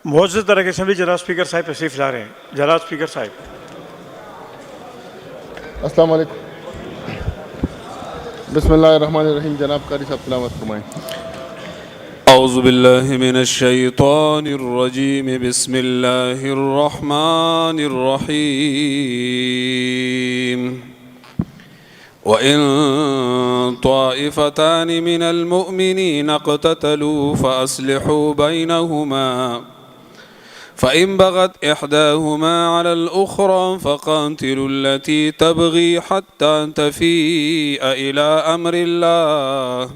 मुअज़्ज़ज़ दरगाह assembly जनाब speaker साहब तशरीफ़ ला रहे हैं। जनाब स्पीकर साहब। अस्सलाम वालेकुम। बिस्मिल्लाहिर्रहमानिर्रहीम। जनाब कारी साहब तिलावत फरमाएं। औज़ु बिल्लाहि मिनश शैतानिर रजीम। बिस्मिल्लाहिर रहमानिर रहीम। व इन त्वाइफतानि मिनल मुअमिनीन इक़ततलू फ़अस्लिहू बैनहुमा फ़इन बग़त इहदाहुमा अलल उख़रा फ़क़ातिलू अल्लती तबग़ी हत्ता तफ़ीअ इला अम्रिल्लाह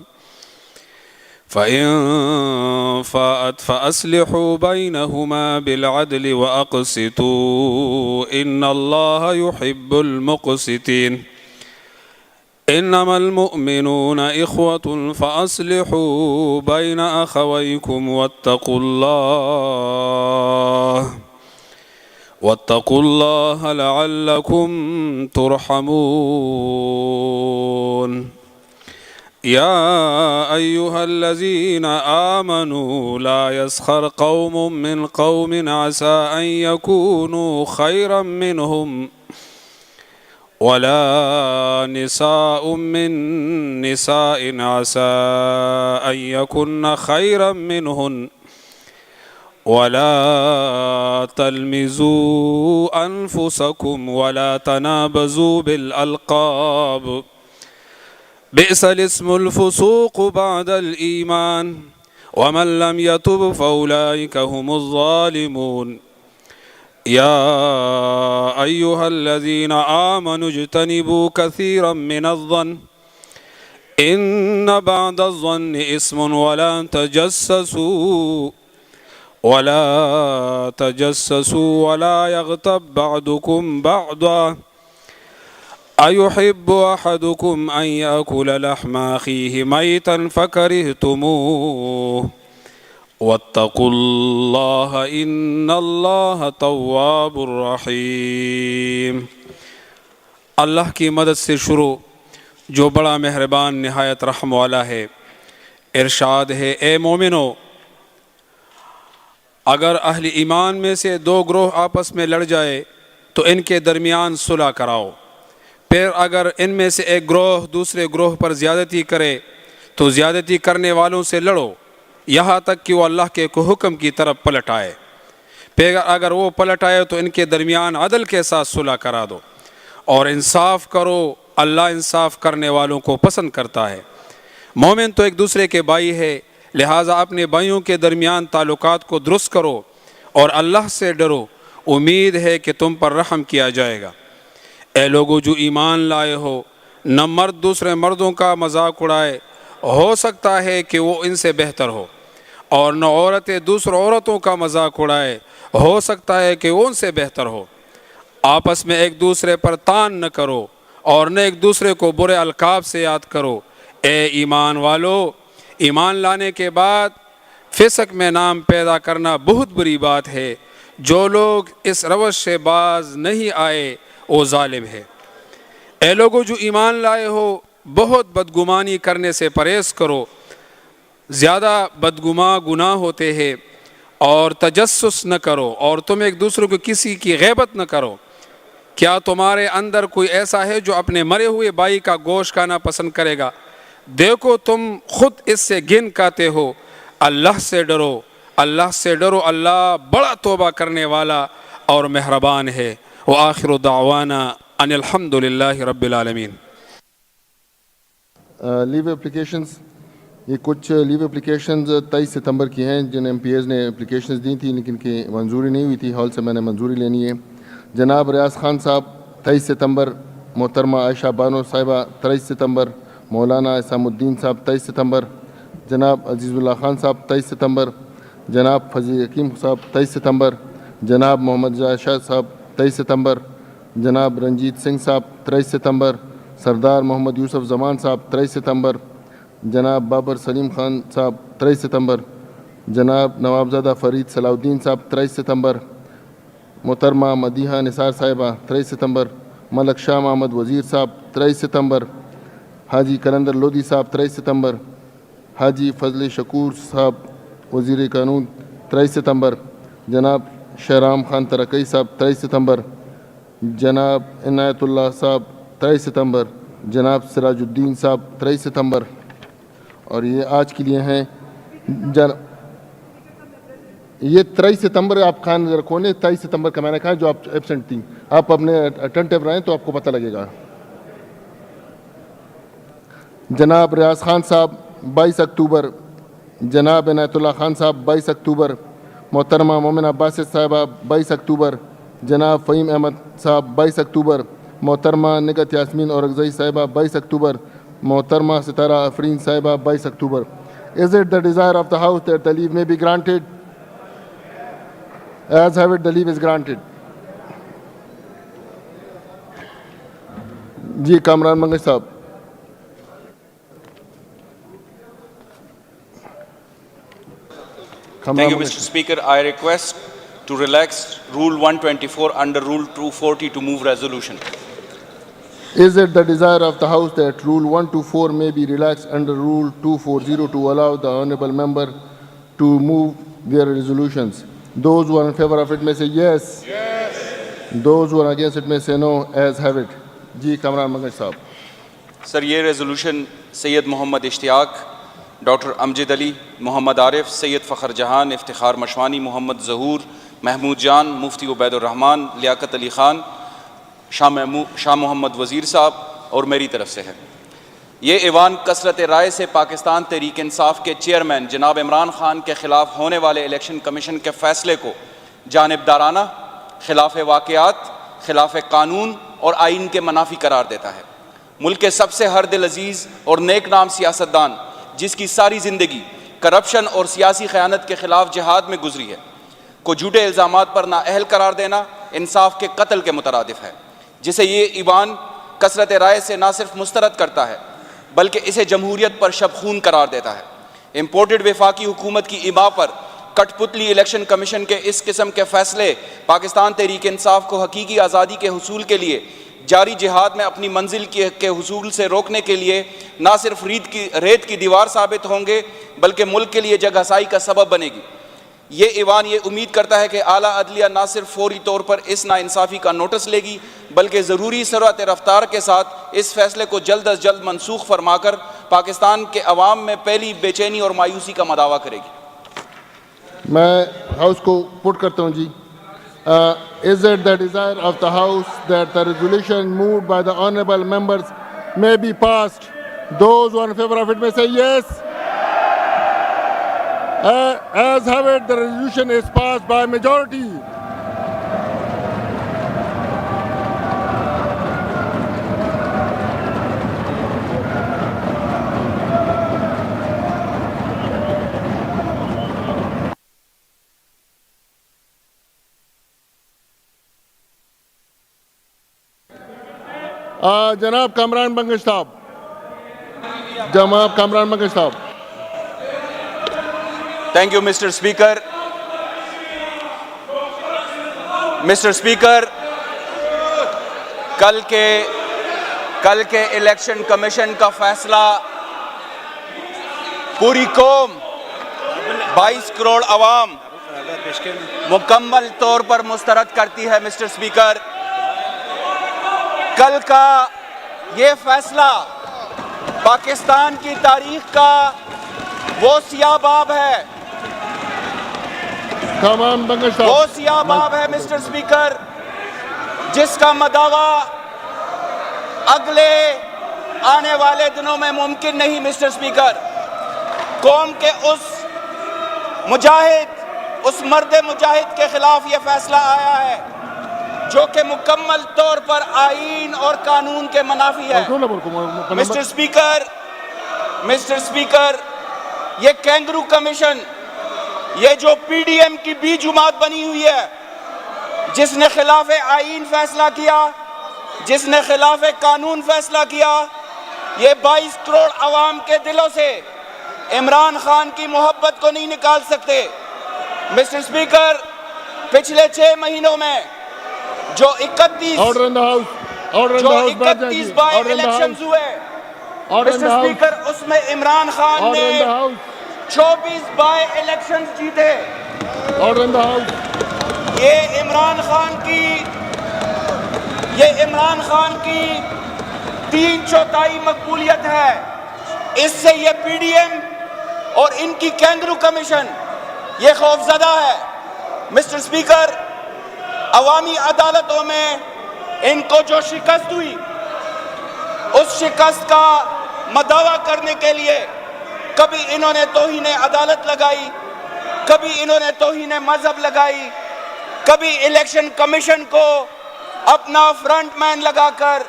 फ़इन फ़ाअत फ़अस्लिहू बैनहुमा बिलअदल व अक़सितू इन्नल्लाह युहिब्बुल मुक़सितीन। इन्नमल मुअमिनून इख़्वतुन फ़अस्लिहू बैन अख़वैकुम वत्तक़ुल्लाह लअल्लकुम तुरहमून। या अय्युहल्लज़ीना आमनू ला यस्ख़र क़ौमुम मिन क़ौमिन असा अन यकूनू ख़ैरम मिनहुम वला निसाउम मिन निसाइन असा अन यकुन्न ख़ैरम मिनहुन वला तलमिज़ू अनफुसकुम वला तनाबज़ू बिल अलक़ाब बिअसल इस्मुल फ़ुसूक़ बअदल ईमान वमन लम यतुब फ़उलाइका हुमुज़ ज़ालिमून। या अय्युहल्लज़ीना आमनू इज्तनिबू कसीरम मिनज़्ज़न्न इन्न बअदज़्ज़न्नि इस्मुन वला तजस्ससू वला यग़्तब बअदुकुम बअदा अयुहिब्बु अहदुकुम अन याकुल लहमा अखीहि मैतन फकरिहतुमूह वत्तक़ुल्लाह इन्नल्लाह तव्वाबुर रहीम। अल्लाह की मदद से शुरू जो बड़ा मेहरबान निहायत रहम वाला है। इरशाद है, ए मोमिनो, अगर अहल ईमान में से दो ग्रोह आपस में लड़ जाए तो इनके दरमियान सुलह कराओ। फिर अगर इनमें से एक ग्रोह दूसरे ग्रोह पर ज़्यादती करे तो ज़्यादती करने वालों से लड़ो यहाँ तक कि वो अल्लाह के हुक्म की तरफ पलट आए। फिर अगर वो पलट आए तो इनके दरमियान अदल के साथ सुलह करा दो और इंसाफ करो। अल्लाह इंसाफ करने वालों को पसंद करता है। मोमिन तो एक दूसरे के भाई है, लिहाजा अपने भाइयों के दरमियान ताल्लुकात को दुरुस्त करो और अल्लाह से डरो। उम्मीद है कि तुम पर रहम किया जाएगा। ए लोगों जो ईमान लाए हो, न मर्द दूसरे मर्दों का मजाक उड़ाए, हो सकता है कि वो इनसे बेहतर हो, और न औरतें दूसरी औरतों का मजाक उड़ाए, हो सकता है कि वो उनसे बेहतर हो। आपस में एक दूसरे पर तान न करो और न एक दूसरे को बुरे अलकाब से याद करो। ए ईमान वालो, ईमान लाने के बाद फिसक में नाम पैदा करना बहुत बुरी बात है। जो लोग इस रवश से बाज नहीं आए वो जालिम है। ए लोगों जो ईमान लाए हो, बहुत बदगुमानी करने से परहेज़ करो। ज़्यादा बदगुमा गुनाह होते हैं। और तजस्सुस न करो और तुम एक दूसरे को किसी की गैबत न करो। क्या तुम्हारे अंदर कोई ऐसा है जो अपने मरे हुए भाई का गोश्त खाना पसंद करेगा? देखो तुम खुद इससे घिन खाते हो। अल्लाह से डरो, अल्लाह से डरो। अल्लाह बड़ा तौबा करने वाला और मेहरबान है। व आखिरु दावाना अनिल हम्दुलिल्लाहि रब्बिल आलमीन। लीव एप्लीकेशंस, ये कुछ लीव एप्लीकेशंस 23 सितंबर की हैं जिन एमपीएस ने एप्लीकेशंस दी थी लेकिन की मंजूरी नहीं हुई थी। हॉल से मैंने मंजूरी लेनी है। जनाब रियाज खान साहब 23 सितंबर, मोहतरमा आयशा बानो साहिबा 23 सितंबर, मौलाना इसामुद्दीन साहब 23 सितंबर, जनाब अजीज़ुल्लाह खान साहब 23 सितंबर, जनाब फजील हकीम साहब 23 सितंबर, जनाब मोहम्मद शाह साहब 23 सितंबर, जनाब रंजीत सिंह साहब 23 सितंबर, सरदार मोहम्मद यूसुफ जमान साहब 23 सितंबर, जनाब बाबर सलीम खान साहब 23 सितंबर, जनाब नवाबजादा फ़रीद सलाउद्दीन साहब 23 सितंबर, मोहतरमा मदीहा निसार साहिबा 23 सितंबर, मलक शाह मोहम्मद वज़ीर साहब 23 सितंबर, हाजी कलंदर लोधी साहब 23 सितंबर, हाजी फजल शकूर साहब वज़ीर कानून 23 सितंबर, जनाब शहराम खान तरकई साहब 23 सितंबर, जनाब इनायतुल्लाह साहब 23 सितंबर, जनाब सिराजुद्दीन साहब 23 सितंबर। और ये आज के लिए हैं ये 23 सितंबर आप खान रखो ने 23 सितंबर का मैंने कहा जो आप एबसेंट थी, आप अपने अटेंटिव रहें तो आपको पता लगेगा। जनाब रियाज खान साहब 22 अक्टूबर, जनाब इनायतुल्लाह खान साहब 22 अक्टूबर, मोहतरमा मोमिना बासित साहिबा 22 अक्टूबर, जनाब फ़हीम अहमद साहब 22 अक्टूबर, मोहतरमा निगत यास्मीन औरकज़ई साहिबा 22 अक्टूबर, मोहतरमा सितारा अफरीन साहिबा 22 अक्टूबर। Is it the desire of the House that the leave may be granted? As have it, the leave is granted. जी कामरान मंगल साहब। Thank you, Mr. Speaker. I request to relax Rule 124 under Rule 240 to move resolution. Is it the desire of the House that Rule 124 may be relaxed under Rule 240 to allow the honourable member to move their resolutions? Those who are in favour of it may say yes. Yes. Those who are against it may say no. As have it. जी कामरान मंगल साहब। Sir ये resolution Syed Mohammad Ishtiyaq, doctor Amjad Ali, Mohammad Arif, Syed Fakhar जहान, इफ्तिखार मशवानी, मोहम्मद ज़हूर, महमूद जान, मुफ्ती उबैदुर्रहमान, लियाकत अली ख़ान, शाह मोहम्मद वज़ीर साहब और मेरी तरफ से है। ये ऐवान कसरत राय से पाकिस्तान तहरीक इंसाफ के चेयरमैन जनाब इमरान खान के ख़िलाफ़ होने वाले इलेक्शन कमीशन के फ़ैसले को जानिबदाराना, खिलाफ वाक़यात, खिलाफ कानून और आइन के मनाफी करार देता है। मुल्क के सबसे हर दिल अजीज़ और नेक नाम सियासतदान जिसकी सारी ज़िंदगी करप्शन और सियासी ख़यानत के ख़िलाफ़ जिहाद में गुजरी है, को झूठे इल्ज़ामात पर नाअहल करार देना इंसाफ के कत्ल के मुतरादिफ है, जिसे ये ईवान कसरत राय से ना सिर्फ मुस्तरद करता है बल्कि इसे जमहूरियत पर शबखून करार देता है। इम्पोर्टेड वफाकी हुकूमत की इबा पर कठपुतली इलेक्शन कमीशन के इस किस्म के फ़ैसले पाकिस्तान तहरीक इंसाफ को हकीकी आज़ादी के हुसूल के लिए जारी जिहाद में अपनी मंजिल के हुसूल से रोकने के लिए ना सिर्फ रेत की दीवार साबित होंगे बल्कि मुल्क के लिए जगहसाई का सबब बनेगी। ये ईवान ये उम्मीद करता है कि आला अदलिया ना सिर्फ फौरी तौर पर इस नाइंसाफ़ी का नोटिस लेगी बल्कि ज़रूरी सरअत रफ्तार के साथ इस फैसले को जल्द अज जल्द मनसूख फरमाकर पाकिस्तान के अवाम में पहली बेचैनी और मायूसी का मदावा करेगी। मैं हाउस को पुट करता हूँ जी। Is it the desire of the House that the resolution moved by the honourable members may be passed? Those who are in favour of it may say yes. As have it, the resolution is passed by majority. जनाब कामरान मंगल साहब, जनाब कामरान मंगल साहब। Thank you mister speaker. Mister speaker, कल के election commission का फैसला पूरी कौम 22 करोड़ अवाम मुकम्मल तौर पर मुस्तरद करती है। मिस्टर स्पीकर, कल का ये फैसला पाकिस्तान की तारीख का वो सियाबाब है, वो सियाबाब है मिस्टर स्पीकर, जिसका मदावा अगले आने वाले दिनों में मुमकिन नहीं। मिस्टर स्पीकर, कौम के उस मर्द मुजाहिद के खिलाफ ये फैसला आया है जो कि मुकम्मल तौर पर आईन और कानून के मनाफी है। मिस्टर स्पीकर, ये कैंगरू कमीशन, ये जो पीडीएम की बी जुमात बनी हुई है, जिसने खिलाफ आईन फैसला किया, जिसने खिलाफ कानून फैसला किया, ये 22 करोड़ अवाम के दिलों से इमरान खान की मोहब्बत को नहीं निकाल सकते। मिस्टर स्पीकर, पिछले 6 महीनों में जो 31 बाई इलेक्शंस हुए मिस्टर स्पीकर, उसमें इमरान खान ने 24 बाई इलेक्शंस जीते। ये इमरान खान की 3/4 मकबूलियत है। इससे ये पीडीएम और इनकी कैंगरू कमीशन ये खौफजदा है। मिस्टर स्पीकर, अवामी अदालतों में इनको जो शिकस्त हुई, उस शिकस्त का मदावा करने के लिए कभी इन्होंने तौहीन अदालत लगाई, कभी इन्होंने तौहीन मजहब लगाई, कभी इलेक्शन कमीशन को अपना फ्रंटमैन लगाकर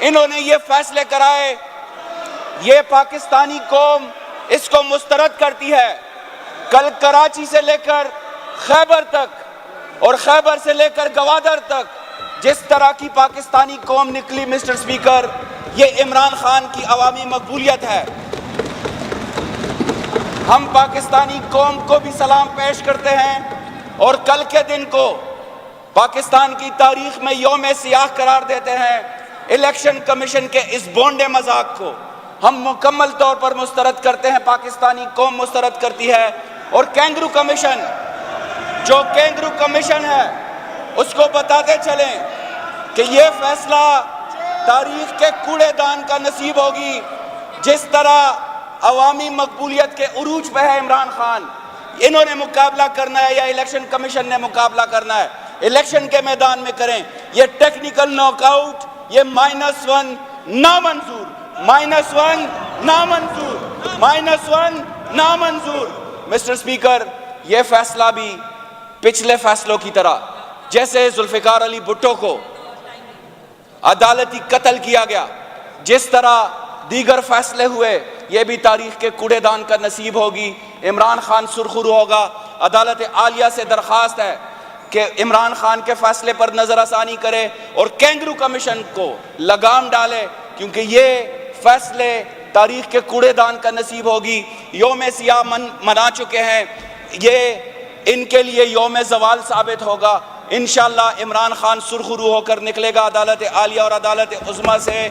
इन्होंने ये फैसले कराए। ये पाकिस्तानी कौम इसको मुस्तरद करती है। कल कराची से लेकर खैबर तक और खैबर से लेकर गवादर तक जिस तरह की पाकिस्तानी कौम निकली, मिस्टर स्पीकर, ये इमरान खान की अवामी मकबूलियत है। हम पाकिस्तानी कौम को भी सलाम पेश करते हैं और कल के दिन को पाकिस्तान की तारीख में यौम सियाह करार देते हैं। इलेक्शन कमीशन के इस बोंडे मजाक को हम मुकम्मल तौर पर मुस्तरद करते हैं, पाकिस्तानी कौम मुस्तरद करती है। और कैंगरू कमीशन, जो कैंगरू कमीशन है, उसको बताते चलें कि ये फैसला तारीख के कूड़ेदान का नसीब होगी। जिस तरह अवामी मकबूलियत के उरूज पे है इमरान खान, इन्होंने मुकाबला करना है या इलेक्शन कमीशन ने मुकाबला करना है, इलेक्शन के मैदान में करें। ये टेक्निकल नॉकआउट, ये -1 नामंजूर, -1 नामंजूर, -1 नामंजूर। मिस्टर स्पीकर, ये फैसला भी पिछले फैसलों की तरह, जैसे जुल्फिकार अली भुट्टो को अदालती कत्ल किया गया, जिस तरह दीगर फैसले हुए, ये भी तारीख के कूड़ेदान का नसीब होगी। इमरान खान सुरखरू होगा। अदालत आलिया से दरख्वास्त है कि इमरान खान के फैसले पर नजरअसानी करे और कैंगरू कमीशन को लगाम डाले, क्योंकि ये फैसले तारीख के कूड़ेदान का नसीब होगी। यौम सियाह मना चुके हैं, ये इनके लिए यौम जवाल साबित होगा। इंशाअल्लाह इमरान खान सुरखरू होकर निकलेगा अदालत आलिया और अदालत उज़्मा से।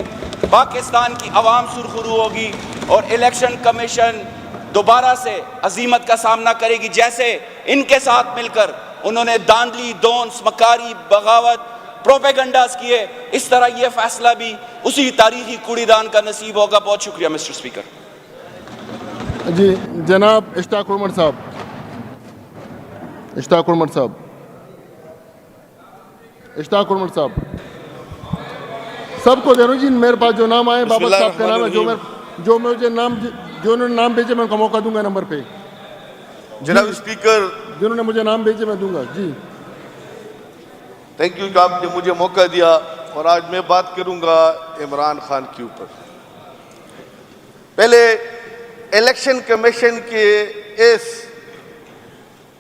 पाकिस्तान की आवाम सुरखरू होगी और इलेक्शन कमीशन दोबारा से अजीमत का सामना करेगी। जैसे इनके साथ मिलकर उन्होंने दांधली, दोंस, मकारी, बगावत, प्रोपेगंडास किए, इस तरह ये फैसला भी उसी तारीखी कूड़ीदान का नसीब होगा। बहुत शुक्रिया मिस्टर स्पीकर। जी जनाब इश्ताक उमर साहब, इश्ताक उमर साहब, इश्ताक उमर साहब, सबको दे रहा हूँ जी। मेरे पास जो नाम आए, बाबा साहब का नाम है, जो मुझे नाम, जो उन्होंने नाम भेजे मैं उनको मौका दूंगा नंबर पे। जनाब स्पीकर, जिन्होंने मुझे नाम भेजे मैं दूंगा जी। थैंक यू कि आपने मुझे मौका दिया। और आज मैं बात करूंगा इमरान खान के ऊपर। पहले इलेक्शन कमीशन के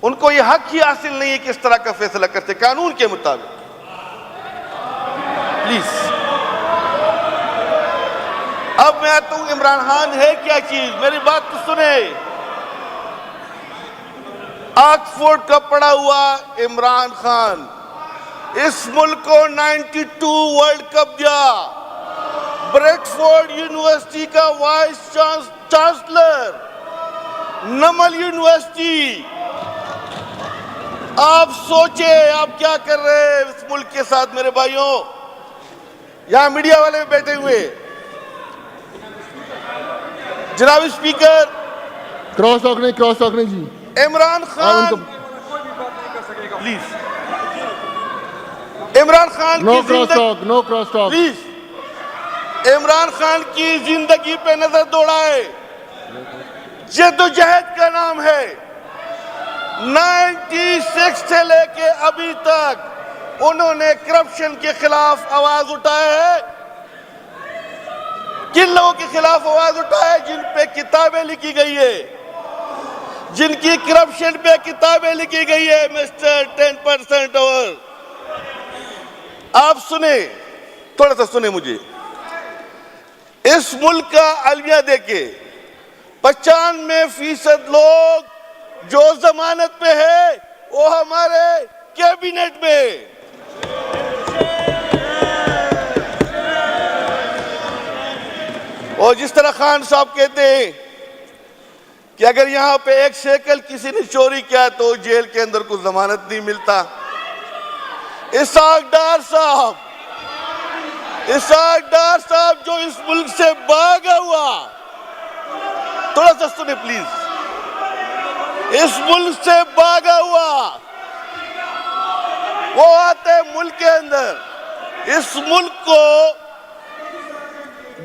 उनको ये हक ही हासिल नहीं है कि इस तरह का फैसला करते कानून के मुताबिक। प्लीज, अब मैं आता हूं इमरान खान है क्या चीज, मेरी बात तो सुने। ऑक्सफोर्ड का पढ़ा हुआ इमरान खान इस मुल्क को 92 वर्ल्ड कप दिया। ब्रेडफोर्ड यूनिवर्सिटी का वाइस चांसलर, नमल यूनिवर्सिटी। आप सोचे आप क्या कर रहे हैं इस मुल्क के साथ मेरे भाइयों। यहां मीडिया वाले बैठे हुए। जनाब स्पीकर, क्रॉस टॉक नहीं जी। इमरान खान प्लीज, इमरान खान नो की cross talk please. Imran Khan की जिंदगी पे नजर दौड़ाए। जद्दोजहद का नाम है। 96 से लेके अभी तक उन्होंने करप्शन के खिलाफ आवाज उठाया है। किन लोगों के खिलाफ आवाज उठाया? जिन पे किताबें लिखी गई है, जिनकी करप्शन पे किताबें लिखी गई है। मिस्टर 10% और आप सुने, थोड़ा सा सुने मुझे। इस मुल्क का अलमिया देखे 95% लोग जो जमानत पे है वो हमारे कैबिनेट में। और जिस तरह खान साहब कहते हैं कि अगर यहाँ पे 1 शेकल किसी ने चोरी किया तो जेल के अंदर कोई जमानत नहीं मिलता। इसाक डार साहब जो इस मुल्क से भागा हुआ, थोड़ा सा सुने प्लीज, इस मुल्क से भागा हुआ, वो आते मुल्क के अंदर इस मुल्क को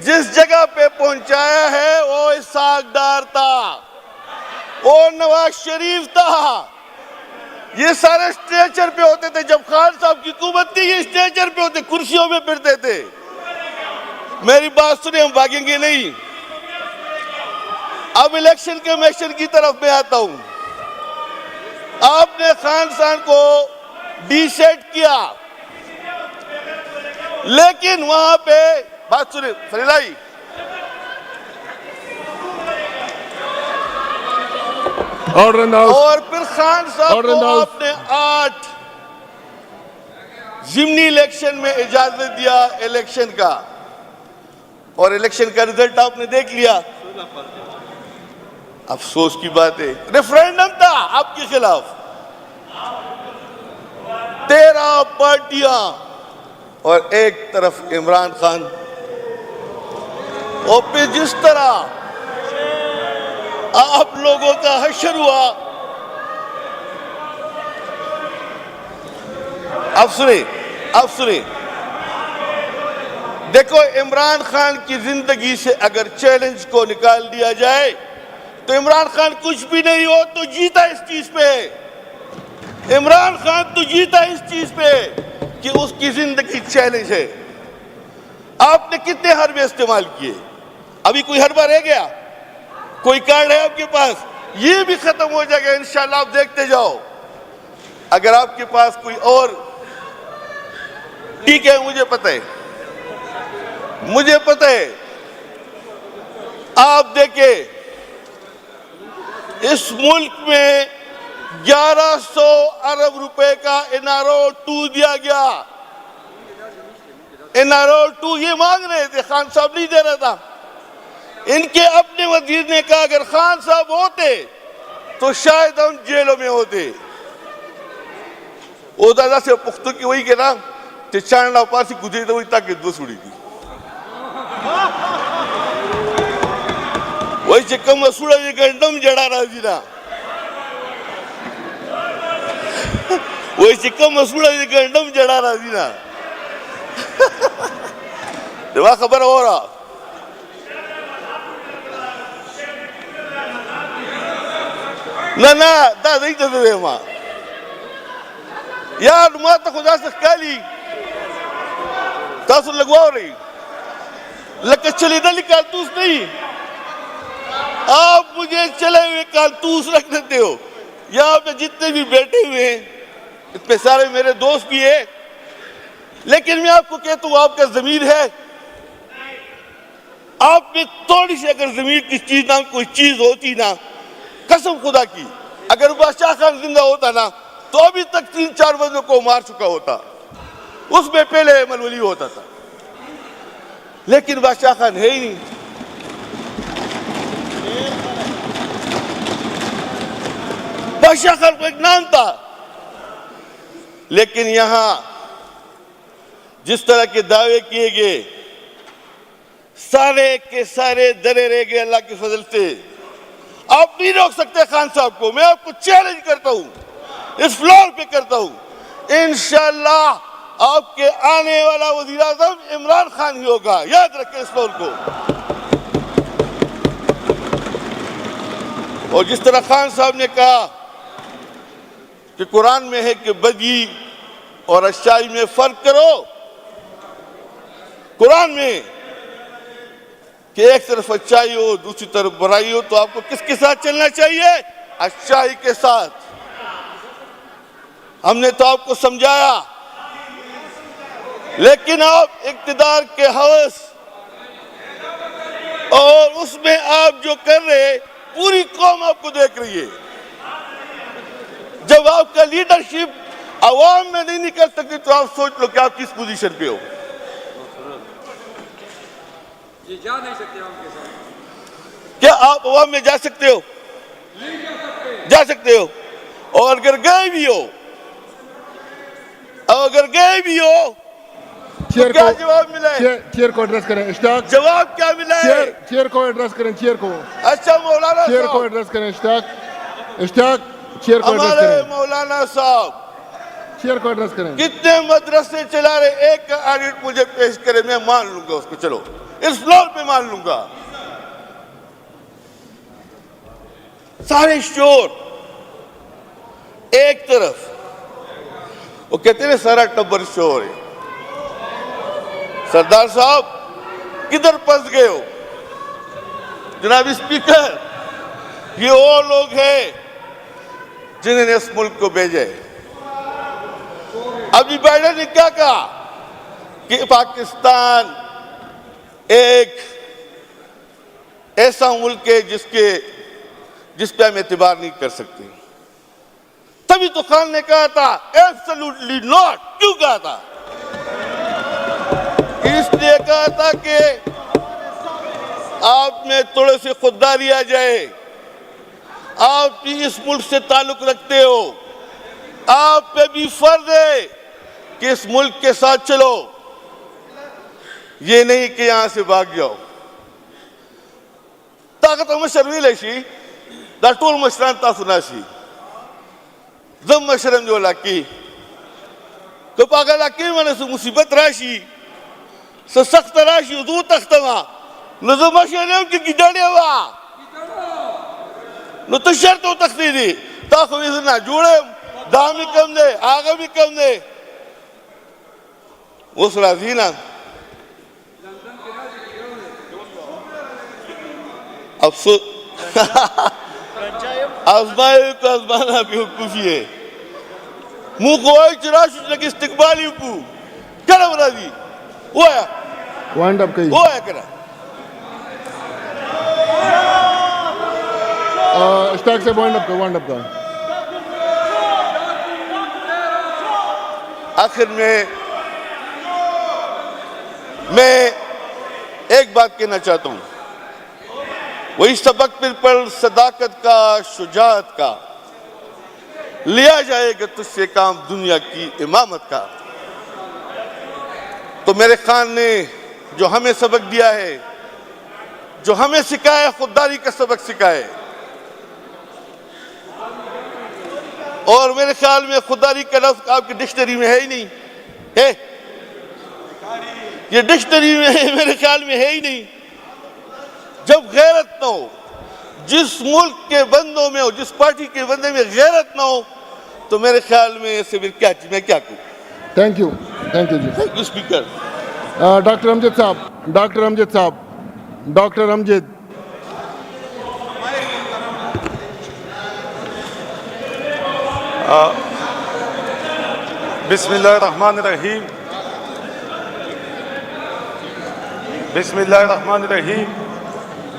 जिस जगह पे पहुंचाया है वो इसाक डार था, वो नवाज शरीफ था। ये सारे स्ट्रेचर पे होते थे, जब खान साहब की हुकूमत थी ये स्ट्रेचर पे होते, कुर्सियों में फिरते थे। मेरी बात सुने, हम भागेंगे नहीं। अब इलेक्शन कमीशन की तरफ मैं आता हूं। आपने खान साहब को डीसेट किया, लेकिन वहां पे बात सुने फरीलाई, और फिर खान साहब को आपने 8 जिमनी इलेक्शन में इजाजत दिया इलेक्शन का, और इलेक्शन का रिजल्ट आपने देख लिया। अफसोस की बात है, रेफरेंडम था आपके खिलाफ, 13 पार्टियां और एक तरफ इमरान खान। और फिर जिस तरह आप लोगों का हश्र हुआ, अब सुने, देखो इमरान खान की जिंदगी से अगर चैलेंज को निकाल दिया जाए तो इमरान खान कुछ भी नहीं हो तो जीता इस चीज पे। इमरान खान तो जीता इस चीज पे कि उसकी जिंदगी चैलेंज है। आपने कितने हरबे इस्तेमाल किए? अभी कोई हरबा रह गया? कोई कार्ड है आपके पास? ये भी खत्म हो जाएगा इंशाल्लाह, आप देखते जाओ। अगर आपके पास कोई और, ठीक है, मुझे पता है, आप देखे इस मुल्क में 1100 अरब रुपए का NRO 2 दिया गया। NRO 2 ये मांग रहे थे, खान साहब नहीं दे रहा था। इनके अपने वजीर ने कहा अगर खान साहब होते तो शायद हम जेलों में होते। ओ दादा से पुख्तू की वही के ना चाणना पासी गुजरी तो वही ताकि दो सुड़ी थी, वही से कम सुड़ा ये गंडम जड़ा रहा जी ना, वही से कम सुड़ा ये गंडम जड़ा रहा जी ना। तो खबर हो रहा ना दा नहीं दे मां यार, मां तो खुदा से काली तासु लगवाओ रही लक चली दली कारतूस नहीं। आप मुझे चले हुए कारतूस रख देते हो। यहाँ पे जितने भी बैठे हुए हैं इतने सारे मेरे दोस्त भी है, लेकिन मैं आपको कहता हूं आपका ज़मीर है, आप में थोड़ी सी अगर ज़मीर की चीज ना कोई चीज होती ना, कसम खुदा की अगर बादशाह खान जिंदा होता ना तो अभी तक 3-4 बंदों को मार चुका होता, उसमें पहले मनवली होता था। लेकिन बादशाह खान है ही नहीं। बादशाह खान को एक नाम था, लेकिन यहां जिस तरह के दावे किए गए सारे के सारे दरे रह गए अल्लाह के फजल से। आप नहीं रोक सकते खान साहब को। मैं आपको चैलेंज करता हूं, इस फ्लोर पे करता हूं, इंशाअल्लाह आपके आने वाला वजीर आज़म इमरान खान ही होगा। याद रखें इस फ्लोर को। और जिस तरह खान साहब ने कहा कि कुरान में है कि बदी और अच्छाई में फर्क करो, कुरान में कि एक तरफ अच्छाई हो दूसरी तरफ बुराई हो, तो आपको किसके साथ चलना चाहिए? अच्छाई के साथ। हमने तो आपको समझाया, लेकिन आप इक्तिदार के हवस और उसमें आप जो कर रहे, पूरी कौम आपको देख रही है। जब आपका लीडरशिप अवाम में नहीं निकल सकती तो आप सोच लो कि आप किस पोजीशन पे हो। जा नहीं सकते आपके साथ। क्या आप अवाम में जा सकते हो? नहीं, जा सकते। जा सकते हो। और अगर गए भी हो, और अगर गए भी हो तो क्या जवाब मिला है? चेयर को एड्रेस करें। इश्ताक, जवाब क्या मिला है? चेयर को एड्रेस करें। चेयर को मौलाना चेयर को साहब, एड्रेस करें। इश्ताक चेयर को एड्रेस हमारे करें। मौलाना साहब चेयर को एड्रेस करें। कितने मदरसे चला रहे, एक का ऑडिट मुझे पेश करे, मैं मान लूंगा उसको, चलो इस फ्लोर पे मान लूंगा। सारे शोर एक तरफ, वो कहते हैं सारा टब्बर शोर है। सरदार साहब किधर फंस गए हो? जनाब स्पीकर, ये वो लोग हैं जिन्होंने इस मुल्क को भेजे। अभी बाइडेन ने क्या कहा कि पाकिस्तान एक ऐसा मुल्क है जिस पे हम एतबार नहीं कर सकते। तभी तो खान ने कहा था एब्सोल्युटली नॉट। क्यों कहा था? इसलिए कहा था कि आप में थोड़े से खुददारी आ जाए, आप भी इस मुल्क से ताल्लुक रखते हो, आप पे भी फर्ज है कि इस मुल्क के साथ चलो, ये नहीं कि यहां से भाग जाओ। ताकत मशरवी लेशी दाटोल मशरान सुनाशी जम मशरम जो लाकी तो पागल लाकी मैंने से मुसीबत राशि से सख्त राशि दो तख्तवा नजम मशरम की गिदाड़े वा न तो शर्त हो तख्ती दी ताकि इतना जोड़े दाम कम दे आगे भी कम दे उस राजी ना अफसोस आजमाए को आजमाना बेवकूफी है। मुंह को चराशु लगे इस्तिकबाली को क्या राजी वो आया वाइंड अप कही वो आया करा। इश्ताक से वाइंड अप का आखिर में मैं एक बात कहना चाहता हूं, वही सबक पर सदाकत का, शुजाअत का लिया जाएगा तुझसे काम दुनिया की इमामत का। तो मेरे खान ने जो हमें सबक दिया है, जो हमें सिखाया, खुददारी का सबक सिखाए। और मेरे ख्याल में खुददारी का लफ्ज आपकी डिक्शनरी में है ही नहीं है, ये डिक्शनरी में है, मेरे ख्याल में है ही नहीं। जब गैरत ना हो, जिस मुल्क के बंदों में हो, जिस पार्टी के बंदे में गैरत ना हो, तो मेरे ख्याल में से फिर क्या मैं क्या कहूँ। Thank you ji. Thank you speaker. Doctor Amjad साहब, डॉक्टर अमजद। बिस्मिल्लाहिर्रहमानिर्रहीम।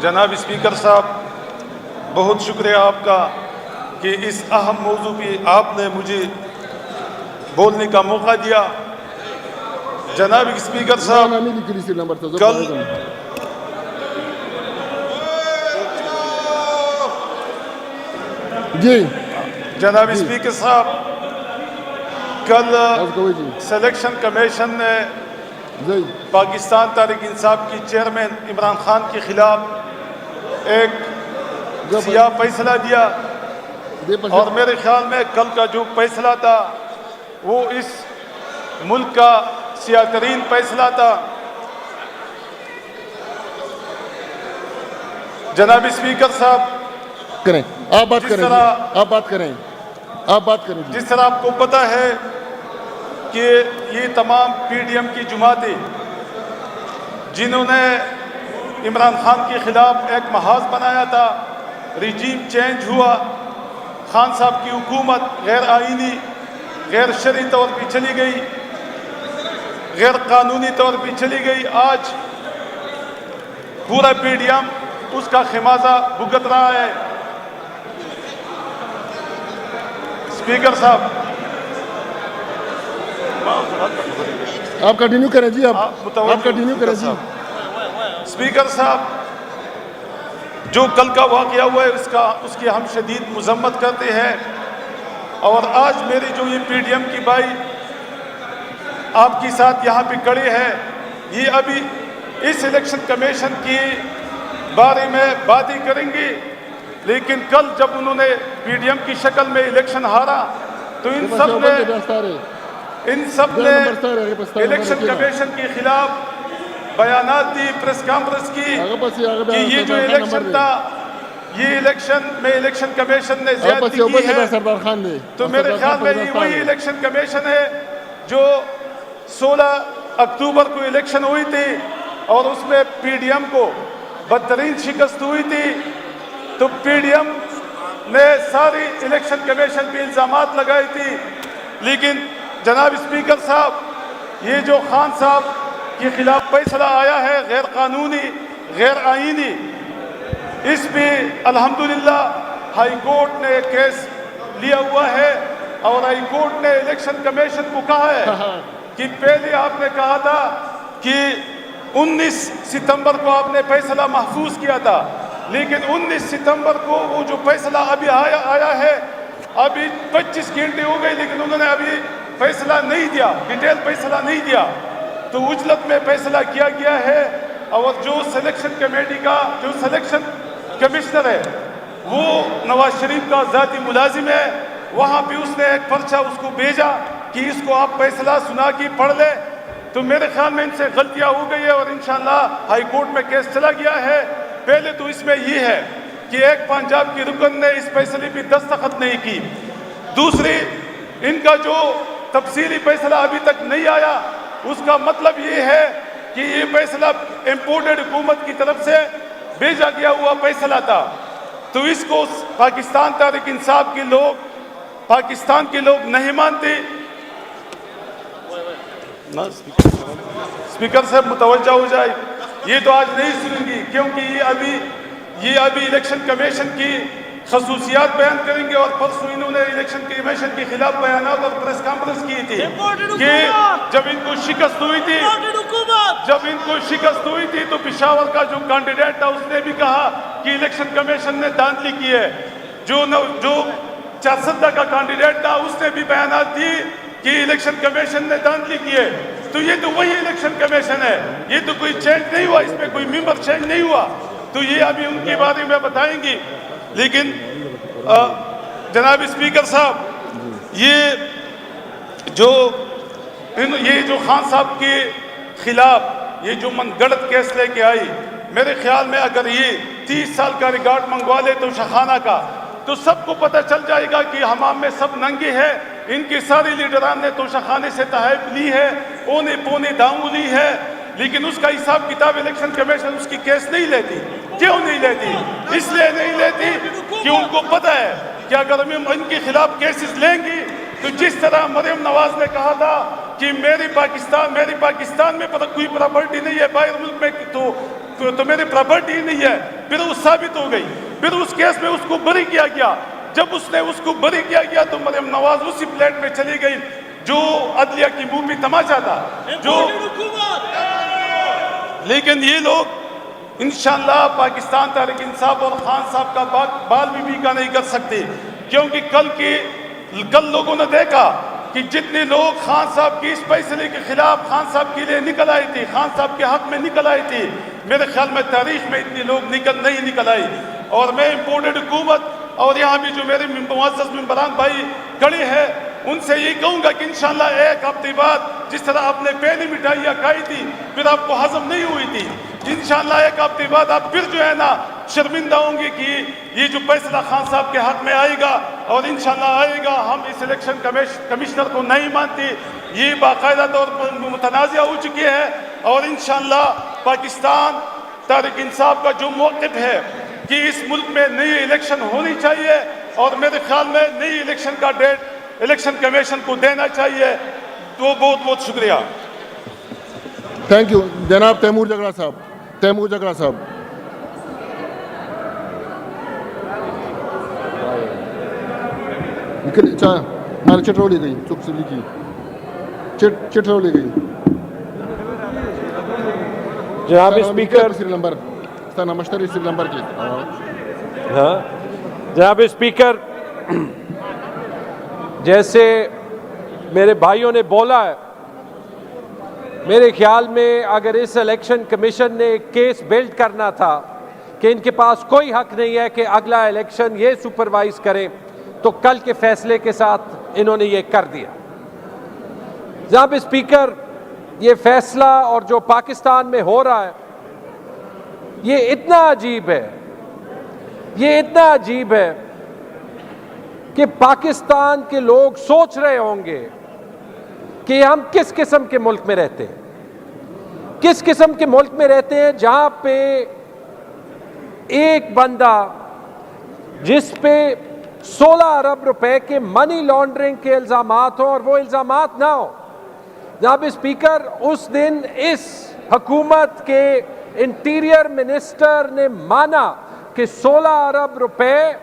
जनाब स्पीकर साहब, बहुत शुक्रिया आपका कि इस अहम मौजू पे आपने मुझे बोलने का मौका दिया। जनाब स्पीकर साहब, कल जी जनाब स्पीकर साहब, कल सिलेक्शन कमीशन ने पाकिस्तान तहरीक इंसाफ की चेयरमैन इमरान खान के खिलाफ एक सियाह फैसला दिया और मेरे ख्याल में कल का जो फैसला था वो इस मुल्क का सियाह तरीन फैसला था। जनाब स्पीकर साहब, करें आप बात करें, आप बात करें। जिस तरह आपको पता है कि ये तमाम पीडीएम की जमातें जिन्होंने इमरान खान के खिलाफ एक महाज बनाया था, रिजीम चेंज हुआ, खान साहब की हुकूमत गैर आईनी, गैर शरई तौर पर चली गई, गैर कानूनी तौर पर चली गई। आज पूरा पीडीएम उसका खिमाजा भुगत रहा है। स्पीकर साहब, आप कंटिन्यू करें जी, आप कंटिन्यू करें जी। स्पीकर साहब, जो कल का वाक़या हुआ है उसकी हम शदीद मज़म्मत करते हैं। और आज मेरी जो ये पीडीएम की भाई आपके साथ यहाँ पे खड़े हैं, ये अभी इस इलेक्शन कमीशन की बारे में बातें करेंगे, लेकिन कल जब उन्होंने पीडीएम की शक्ल में इलेक्शन हारा तो इन सब ने इलेक्शन कमीशन के खिलाफ बयानात दी, प्रेस कॉन्फ्रेंस की कि ये जो इलेक्शन था, ये इलेक्शन में इलेक्शन कमीशन ने ज्यादती की है। तो मेरे ख्याल में ये वही इलेक्शन कमीशन है जो 16 अक्टूबर को इलेक्शन हुई थी और उसमें पीडीएम को बदतरीन शिकस्त हुई थी। तो पीडीएम ने सारी इलेक्शन कमीशन पे इल्जामात लगाई थी, लेकिन जनाब स्पीकर साहब, ये जो खान साहब के खिलाफ फैसला आया है गैर कानूनी, गैर आईनी, इस पे अल्हम्दुलिल्लाह हाई कोर्ट ने केस लिया हुआ है और हाई कोर्ट ने इलेक्शन कमीशन को कहा है कि पहले आपने कहा था कि 19 सितंबर को आपने फैसला महफूज किया था, लेकिन 19 सितंबर को वो जो फैसला अभी आया है, अभी 25 घंटे हो गए, लेकिन उन्होंने अभी फैसला नहीं दिया, डिटेल फैसला नहीं दिया। तो उजलत में फैसला किया गया है और जो सिलेक्शन कमेटी का जो सिलेक्शन कमिश्नर है वो नवाज शरीफ का ज़ाती मुलाजिम है, वहाँ पे उसने एक पर्चा उसको भेजा कि इसको आप फैसला सुना के पढ़ ले। तो मेरे ख्याल में इनसे गलतियाँ हो गई है और इंशाल्लाह हाई कोर्ट में केस चला गया है। पहले तो इसमें ये है कि एक पंजाब की रुकन ने इस फैसले पर दस्तखत नहीं की, दूसरी इनका जो तफसीली फैसला अभी तक नहीं आया, उसका मतलब ये है कि ये फैसला इम्पोर्टेड हुकूमत की तरफ से भेजा गया हुआ फैसला था। तो इसको पाकिस्तान तहरीक इंसाफ के लोग, पाकिस्तान के लोग नहीं मानते। स्पीकर साहब मुतवज्जा हो जाए, ये तो आज नहीं सुनेंगी क्योंकि ये अभी इलेक्शन कमीशन की खसूसियात बयान करेंगे और परसों इन्होंने इलेक्शन कमीशन के खिलाफ बयानात और प्रेस कॉन्फ्रेंस की थी कि जब इनको शिकस्त हुई थी तो पिशावर का जो कैंडिडेट था उसने भी कहा कि इलेक्शन कमीशन ने धांधली की है। जो चारसदा का कैंडिडेट था उसने भी बयानात दी कि इलेक्शन कमीशन ने धांधली की है। तो ये तो वही इलेक्शन कमीशन है, ये तो कोई चेंज नहीं हुआ, इसमें कोई मेंबर चेंज नहीं हुआ। तो ये अभी उनके बारे में बताएंगे। लेकिन जनाब स्पीकर साहब, ये जो खान साहब के खिलाफ ये जो मनगढ़ंत केस लेके आई, मेरे ख्याल में अगर ये 30 साल का रिकॉर्ड मंगवा ले तो शखाना का, तो सबको पता चल जाएगा कि हमाम में सब नंगे हैं। इनके सारे लीडरान ने तोशाखाने से तहफ़ ली है, ओने पोने दाऊ ली है, लेकिन उसका हिसाब किताब इलेक्शन कमीशन उसकी केस नहीं लेती। क्यों नहीं लेती? इसलिए नहीं लेती कि उनको पता है कि अगर हम इनके खिलाफ केसेस लेंगे तो जिस तरह मरियम नवाज ने कहा था कि मेरी पाकिस्तान में कोई प्रॉपर्टी नहीं है, बाहर मुल्क में तो मेरी प्रॉपर्टी नहीं है, फिर वो साबित हो गई। फिर उस केस में उसको बरी किया गया। जब उसने उसको बरी किया गया तो मरियम नवाज उसी प्लेट में चली गई जो अदलिया की मुंह में तमाचा था। लेकिन ये लोग इंशाअल्लाह पाकिस्तान तहरीक इंसाफ और खान साहब का बाल भी बीका नहीं कर सकते, क्योंकि कल लोगों ने देखा कि जितने लोग खान साहब की इस फैसले के खिलाफ खान साहब के लिए निकल आए थे, खान साहब के हक में निकल आए थे, मेरे ख्याल में तारीख में इतने लोग नहीं निकल आए। और मैं इम्पोर्टेड हुकूमत और यहाँ भी जो मेरे मुअज़्ज़ज़ मेंबरान भाई खड़े हैं उनसे यही कहूँगा कि इंशाअल्लाह एक हफ्ते बाद जिस तरह आपने पहली मिठाइयाँ खाई थी फिर आपको हजम नहीं हुई थी, इंशाअल्लाह एक हफ्ते बाद आप फिर जो है ना शर्मिंदा होंगे कि ये जो फैसला खान साहब के हक में आएगा, और इंशाअल्लाह आएगा। हम इस इलेक्शन कमिश्नर को नहीं मानते, ये बाकायदा तौर पर मुतनाज़ा हो चुकी है। और इंशाअल्लाह पाकिस्तान तहरीक इंसाफ का जो मौक़िफ़ है कि इस मुल्क में नई इलेक्शन होनी चाहिए और मेरे ख्याल में नई इलेक्शन का डेट इलेक्शन कमीशन को देना चाहिए। तो बहुत बहुत शुक्रिया। थैंक यू जनाब तैमूर जगड़ा साहब। तैमूर जगड़ा साहब। मार चिट्रौली गई, चुप से लिखी चिट्रौली गई। जनाब स्पीकर, नंबर मश्तरी नंबर की। हाँ जनाब स्पीकर, जैसे मेरे भाइयों ने बोला है मेरे ख्याल में अगर इस इलेक्शन कमीशन ने एक केस बिल्ड करना था कि इनके पास कोई हक नहीं है कि अगला इलेक्शन ये सुपरवाइज करें, तो कल के फैसले के साथ इन्होंने ये कर दिया। जनाब स्पीकर, ये फैसला और जो पाकिस्तान में हो रहा है ये इतना अजीब है, ये इतना अजीब है कि पाकिस्तान के लोग सोच रहे होंगे कि हम किस किस्म के मुल्क में रहते हैं, किस किस्म के मुल्क में रहते हैं जहां पे एक बंदा जिस पे 16 अरब रुपए के मनी लॉन्ड्रिंग के इल्जामात हो और वो इल्जामात ना हो। जनाब स्पीकर, उस दिन इस हुकूमत के इंटीरियर मिनिस्टर ने माना कि 16 अरब रुपए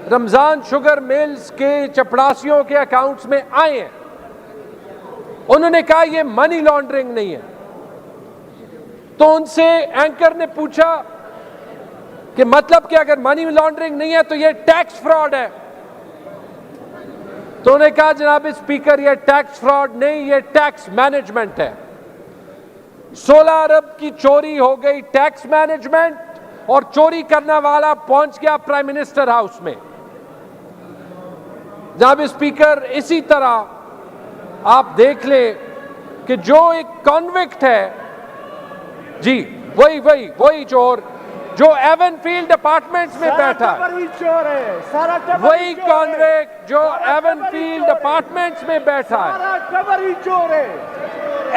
रमजान शुगर मिल्स के चपड़ासियों के अकाउंट्स में आए हैं। उन्होंने कहा ये मनी लॉन्ड्रिंग नहीं है। तो उनसे एंकर ने पूछा कि मतलब कि अगर मनी लॉन्ड्रिंग नहीं है तो ये टैक्स फ्रॉड है। तो उन्होंने कहा जनाब स्पीकर, ये टैक्स फ्रॉड नहीं, ये टैक्स मैनेजमेंट है। 16 अरब की चोरी हो गई टैक्स मैनेजमेंट, और चोरी करने वाला पहुंच गया प्राइम मिनिस्टर हाउस में। जनाब स्पीकर, इसी तरह आप देख लें कि जो एक कॉन्विक्ट है, जी वही चोर जो एवनफील्ड अपार्टमेंट्स में बैठा है, वही कॉन्विक्ट जो एवनफील्ड अपार्टमेंट्स में बैठा है।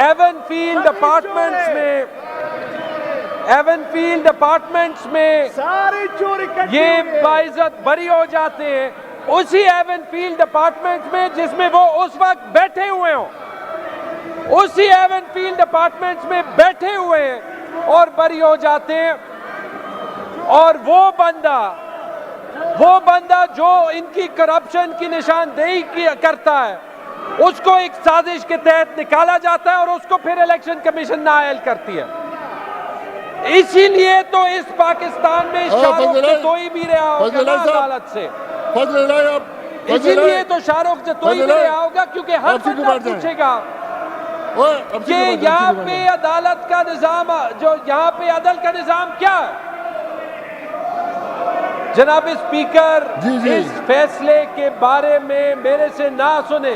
एवनफील्ड अपार्टमेंट्स में ये बाइज्जत बरी हो जाते हैं, उसी एवनफील्ड अपार्टमेंट्स में जिसमें वो उस वक्त बैठे हुए हो, उसी एवनफील्ड अपार्टमेंट्स में बैठे हुए हैं और बरी हो जाते हैं। और वो बंदा जो इनकी करप्शन की निशानदेही करता है, उसको एक साजिश के तहत निकाला जाता है और उसको फिर इलेक्शन कमीशन नाअहल करती है। इसीलिए तो इस पाकिस्तान में शाहरुख जतोई भी रहा होगा अदालत से, इसीलिए तो शाहरुख जतोई भी रहा होगा, क्योंकि हर बंदा पूछेगा कि यहाँ पे अदालत का निजाम, जो यहाँ पे अदल का निजाम क्या है। जनाब स्पीकर, इस फैसले के बारे में मेरे से ना सुने।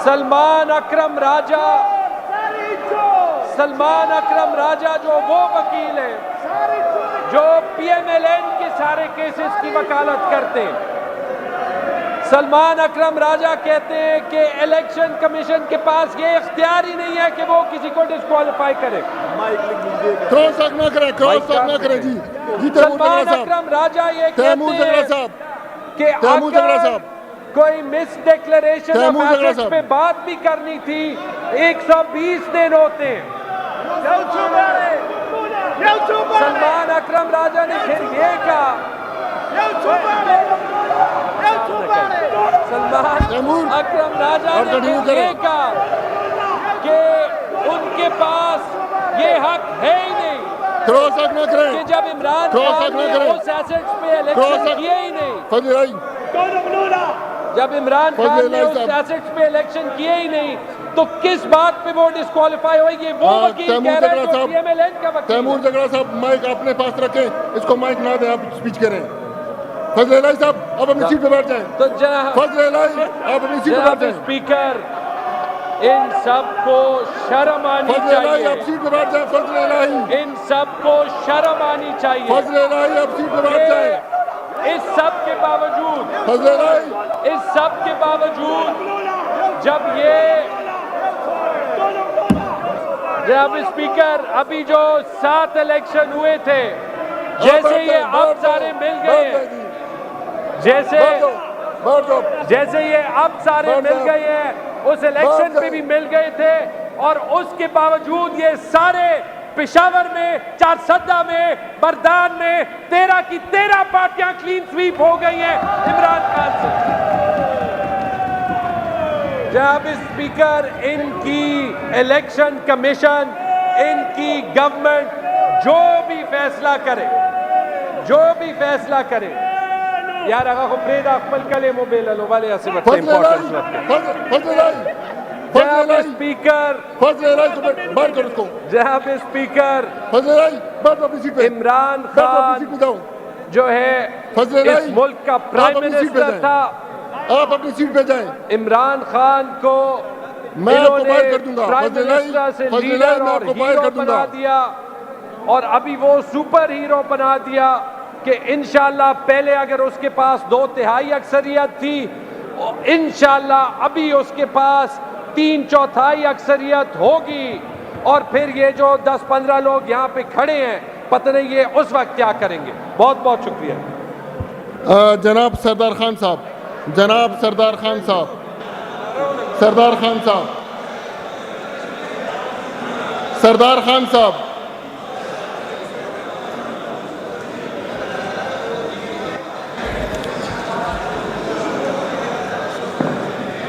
सलमान अकरम राजा जो वो वकील है जो PMLN के सारे केसेस की वकालत करते हैं, सलमान अकरम राजा कहते हैं कि इलेक्शन कमीशन के पास ये इख्तियार ही नहीं है कि वो किसी को डिस्क्वालीफाई करे। सलमान अकरम राजा ये कहते हैं कि अगर कोई मिस डिक्लेरेशन ऑफ एसेट्स पे बात भी करनी थी 120 दिन होते हैं। सलमान अकरम राजा ने फिर ये कहा, सलमान अकरम राजा ने फिर ये कहा कि उनके पास ये हक है ही नहीं कि जब इमरान खान ने उस एसेट्स पे इलेक्शन किए ही नहीं, जब इमरान खान ने उस एसेट्स पे इलेक्शन किए ही नहीं, तो किस बात पे वो डिस्क्वालीफाई होगी। वो वकील कह रहे हैं जो PMLN का वकील। तैमूर जगरा साहब, माइक अपने पास रखें, इसको माइक ना दें, आप स्पीच करें। फजल इलाही साहब, आप अपनी सीट पे बैठ जाएं। तो फजल इलाही, आप अपनी सीट पे बैठ जाएं। स्पीकर, इन सबको शर्म आनी चाहिए। आप सीट पे बैठ जाएं। फजल इलाही, इन सबको शर्म आनी चाहिए। फजल इलाही, आप सीट पे बैठ जाएं। इस सब के बावजूद, फजल इलाही, इस सब के बावजूद जब ये जनाब स्पीकर, अभी जो 7 इलेक्शन हुए थे, जैसे ये अब सारे मिल गए, जैसे ये अब सारे मिल गए हैं, उस इलेक्शन पे भी मिल गए थे, और उसके बावजूद ये सारे पेशावर में, चारसद्दा में, बरदान में 13 की 13 पार्टियां क्लीन स्वीप हो गई हैं इमरान खान से। जनाब स्पीकर, इनकी इलेक्शन कमीशन, इनकी गवर्नमेंट जो भी फैसला करे, यार अगर को प्रेदा अकमल कले मोबाइल लो वाले ऐसे बच्चे इंपॉर्टेंट जनाब स्पीकर, बाहर करो उसको। जनाब स्पीकर, बात अपनी सीट पे। इमरान अपनी खान सीट पे जाओ। जो है इस मुल्क का प्राइम मिनिस्टर था। आप अपनी सीट पे जाएं। इमरान खान को मैं आपको बाहर कर इन्होंने दूंगा। प्राइम मिनिस्टर से लीडर और हीरो बना दिया और अभी वो सुपर हीरो बना दिया कि इंशाल्लाह पहले अगर उसके पास 2/3 अक्सरियत थी, इंशाल्लाह अभी उसके पास 3/4 अक्सरियत होगी और फिर ये जो 10-15 लोग यहाँ पे खड़े हैं, पता नहीं ये उस वक्त क्या करेंगे। बहुत बहुत शुक्रिया। जनाब सरदार खान साहब, जनाब सरदार खान साहब, सरदार खान साहब, सरदार खान साहब,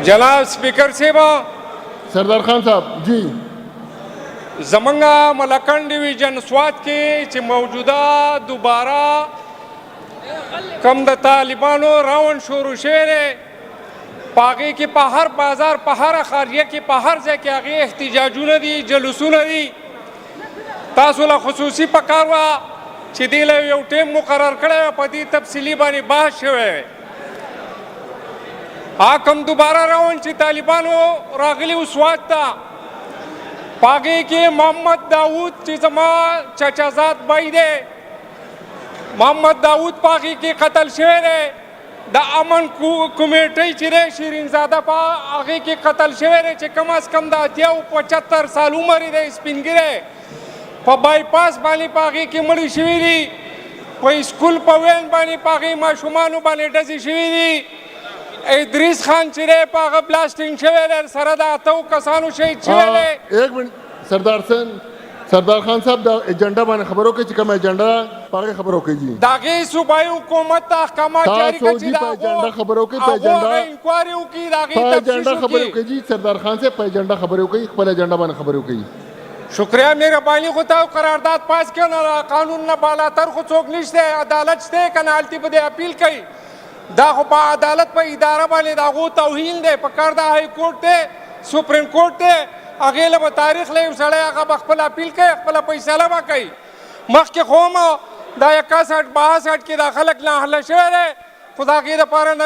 जनाब स्पीकर सेवा, सरदार खान साहब जी। जमंगा मलकन डिवीजन स्वात के चे मौजूदा दोबारा कम द तालिबानो रावण शुरू शेरे पागे के पहाड़ बाजार पहाड़ खारिया के पहाड़ से के आगे एहतिजाजुन दी जलूसुन दी तासुला खसूसी पकारवा चिदिले यो टेम मुकर्रर करे पदी तफसीली बानी बहस शवे आकम दोबारा रावण ची तालिबानो रागली उसवात था पागे के मोहम्मद दाऊद ची जमा चचाजाद बाई दे मोहम्मद दाऊद पागी के कत्ल शेरे द अमन कमेटी चिरे शिरीनजादा पा आगे के कत्ल शेरे चे कम अज कम दा 75 साल उम्र दे स्पिनगिरे प बाईपास बानी पागी की मड़ी शिविरी प स्कूल पवेन बानी पागी माशुमानु बानी डजी शिविरी इद्रिस खान चिरे पाग ब्लास्टिंग शेरे सरदा तो कसानु शहीद शेरे। एक मिनट सरदार खान साहब दा एजेंडा बाने खबरों के चिकम एजेंडा पागे खबरों के जी दागे सूबाई हुकूमत ता अहकाम जारी कर दी एजेंडा खबरों के एजेंडा इंक्वायरी की दागे एजेंडा खबरों के जी सरदार खान से एजेंडा खबरों के पहले एजेंडा बाने खबरों के। शुक्रिया मेहरबानी खुदा करारदाद पास क्यों ना कानून ना बाला तर खुद चौक निश्ते अदालत से कनालती बदे अपील कई दागो पा अदालत पर इदारा वाले दागो तौहीन दे पकड़दा हाई कोर्ट दे सुप्रीम कोर्ट दे अगेले ब तारीख ले सड़े आगा बखपला अपील के खपला पैसा लबा कई मख के खोम दा 61 62 के दाखलक ना हल शहर है खुदा के पारे न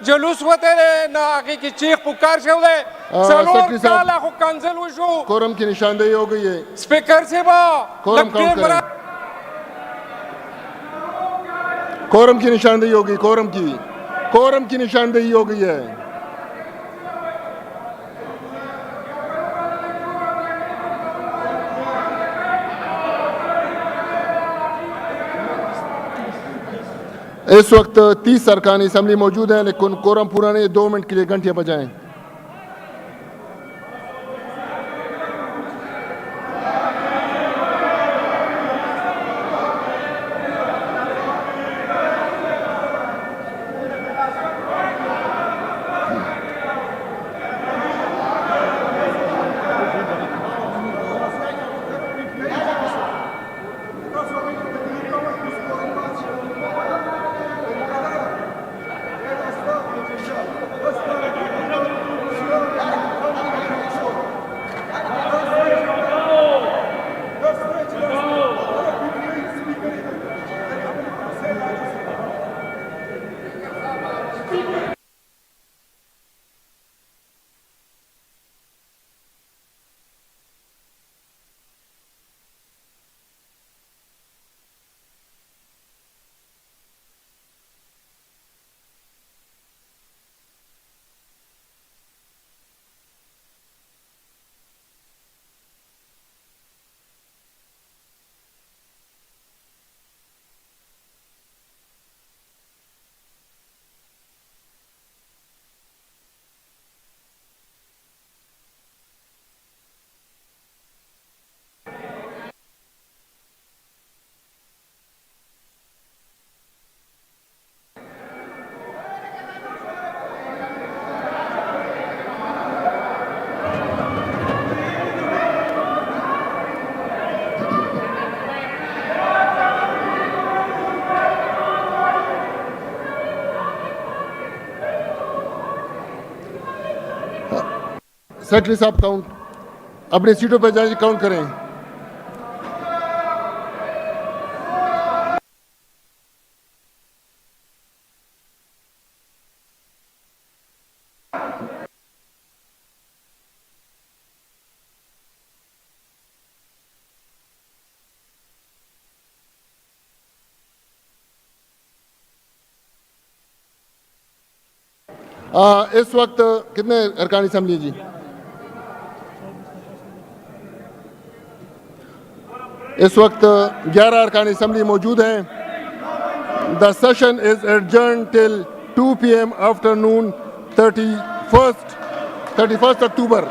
जलूस होते रे ना आगे की चीख पुकार से होले सलोर काला को कैंसिल हुशो कोरम की निशानदेही हो गई है स्पीकर से बा कोरम की निशानदेही हो गई कोरम की निशानदेही हो गई है। इस वक्त 30 अरकानी असम्बली मौजूद हैं लेकिन कोरम पूरा नहीं, 2 मिनट के लिए घंटियां बजाएं। सेक्रेटरी साहब काउंट अपनी सीटों पर जाएं, काउंट करें। इस वक्त कितने अरकान असम्बली जी? इस वक्त 11 अरकान असम्बली मौजूद हैं। The session is adjourn till 2 PM afternoon 31 October.